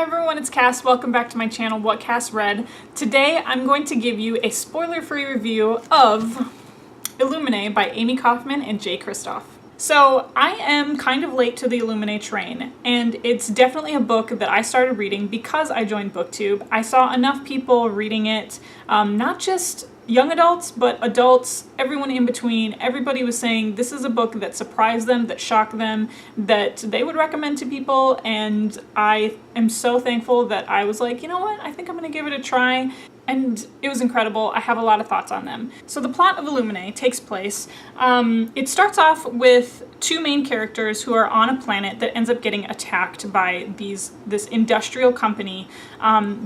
Hi everyone, it's Cass. Welcome back to my channel, What Cass Read. Today I'm going to give you a spoiler-free review of Illuminae by Aime Kaufman and Kristoff. So I am kind of late to the Illuminae train, and it's definitely a book that I started reading because I joined BookTube. I saw enough people reading it, not just young adults, but adults, everyone in between. Everybody was saying this is a book that surprised them, that shocked them, that they would recommend to people, and I am so thankful that I was like, you know what, I think I'm gonna give it a try. And it was incredible. I have a lot of thoughts on them. So the plot of Illuminae takes place. It starts off with two main characters who are on a planet that ends up getting attacked by this industrial company.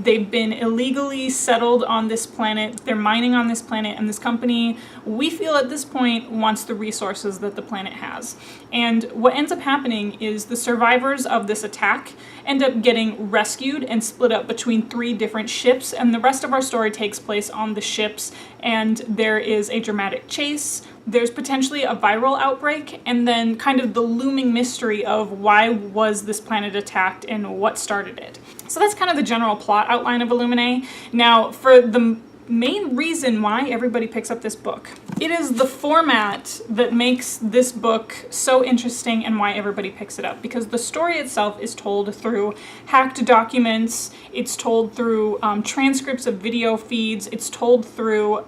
They've been illegally settled on this planet. They're mining on this planet, and this company, we feel at this point, wants the resources that the planet has. And what ends up happening is the survivors of this attack end up getting rescued and split up between 3 different ships, and the rest of our story takes place on the ships, and there is a dramatic chase. There's potentially a viral outbreak, and then kind of the looming mystery of why was this planet attacked and what started it. So that's kind of the general plot outline of Illuminae. Now, for the main reason why everybody picks up this book, it is the format that makes this book so interesting and why everybody picks it up, because the story itself is told through hacked documents, it's told through transcripts of video feeds, it's told through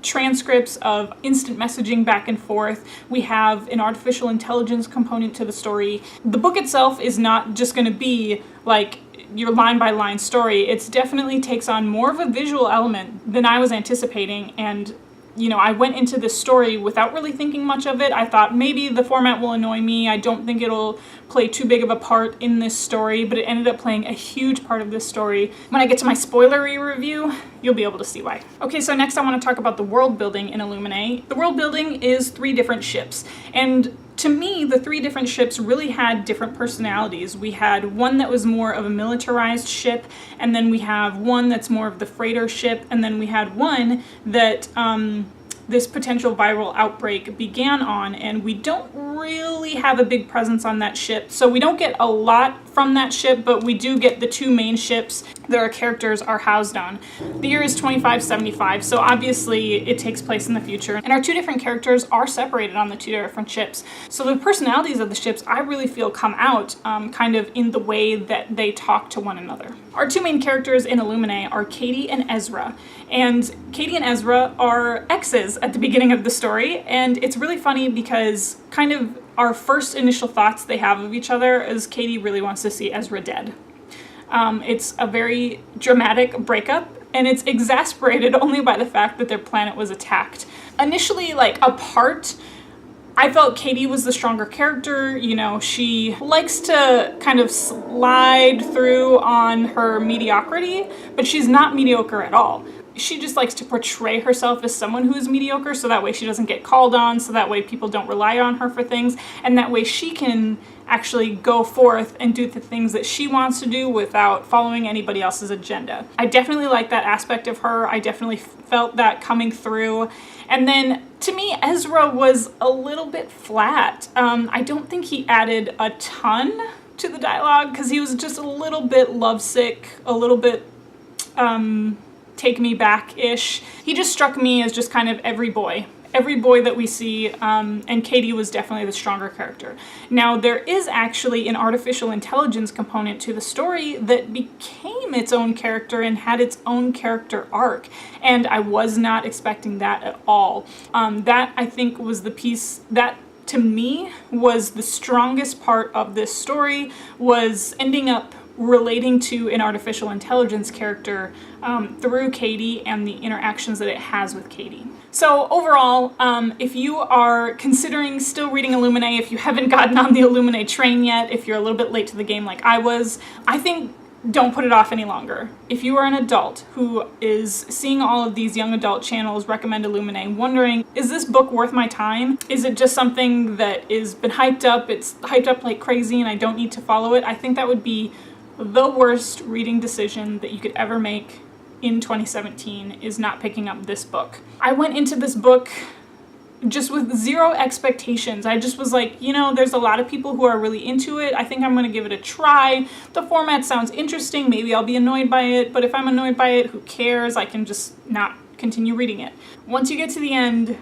transcripts of instant messaging back and forth. We have an artificial intelligence component to the story. The book itself is not just going to be like your line-by-line story. It definitely takes on more of a visual element than I was anticipating, and you know, I went into this story without really thinking much of it. I thought maybe the format will annoy me. I don't think it'll play too big of a part in this story, but it ended up playing a huge part of this story. When I get to my spoilery review, you'll be able to see why. Okay, so next I want to talk about the world building in Illuminae. The world building is 3 different ships, and to me, the 3 different ships really had different personalities. We had one that was more of a militarized ship, and then we have one that's more of the freighter ship, and then we had one that this potential viral outbreak began on, and we don't really have a big presence on that ship. So we don't get a lot from that ship, but we do get the 2 main ships that our characters are housed on. The year is 2575, so obviously it takes place in the future, and our 2 different characters are separated on the 2 different ships. So the personalities of the ships, I really feel, come out kind of in the way that they talk to one another. Our 2 main characters in Illuminae are Katie and Ezra, and Katie and Ezra are exes at the beginning of the story, and it's really funny because kind of our first initial thoughts they have of each other is Katie really wants to see Ezra dead. It's a very dramatic breakup, and it's exasperated only by the fact that their planet was attacked. Initially, like, apart, I felt Katie was the stronger character. You know, she likes to kind of slide through on her mediocrity, but she's not mediocre at all. She just likes to portray herself as someone who is mediocre, so that way she doesn't get called on, so that way people don't rely on her for things, and that way she can actually go forth and do the things that she wants to do without following anybody else's agenda. I definitely like that aspect of her. I definitely felt that coming through. And then, to me, Ezra was a little bit flat. I don't think he added a ton to the dialogue, because he was just a little bit lovesick, a little bit take me back-ish. He just struck me as just kind of every boy that we see, and Katie was definitely the stronger character. Now, there is actually an artificial intelligence component to the story that became its own character and had its own character arc, and I was not expecting that at all. That, I think, was the piece that, to me, was the strongest part of this story, was ending up relating to an artificial intelligence character through Katie and the interactions that it has with Katie. So overall, if you are considering still reading Illuminae, if you haven't gotten on the Illuminae train yet, if you're a little bit late to the game like I was, I think don't put it off any longer. If you are an adult who is seeing all of these young adult channels recommend Illuminae, wondering, is this book worth my time? Is it just something that has been hyped up? It's hyped up like crazy and I don't need to follow it? I think that would be the worst reading decision that you could ever make in 2017, is not picking up this book. I went into this book just with zero expectations. I just was like, you know, there's a lot of people who are really into it. I think I'm going to give it a try. The format sounds interesting. Maybe I'll be annoyed by it, but if I'm annoyed by it, who cares? I can just not continue reading it. Once you get to the end,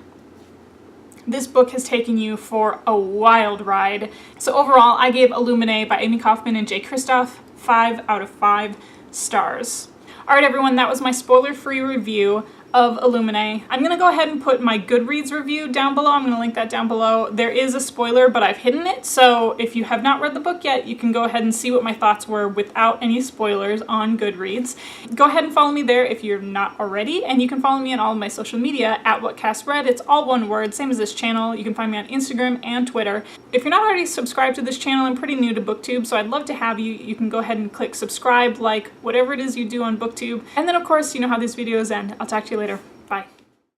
this book has taken you for a wild ride. So overall, I gave Illuminae by Aime Kaufman and J. Kristoff 5 out of 5 stars. All right, everyone, that was my spoiler-free review of Illuminae. I'm gonna go ahead and put my Goodreads review down below. I'm gonna link that down below. There is a spoiler, but I've hidden it, so if you have not read the book yet, you can go ahead and see what my thoughts were without any spoilers on Goodreads. Go ahead and follow me there if you're not already, and you can follow me on all of my social media at WhatCastRead. It's all one word, same as this channel. You can find me on Instagram and Twitter. If you're not already subscribed to this channel, I'm pretty new to BookTube, so I'd love to have you. You can go ahead and click subscribe, like, whatever it is you do on BookTube. And then, of course, you know how these videos end. I'll talk to you later.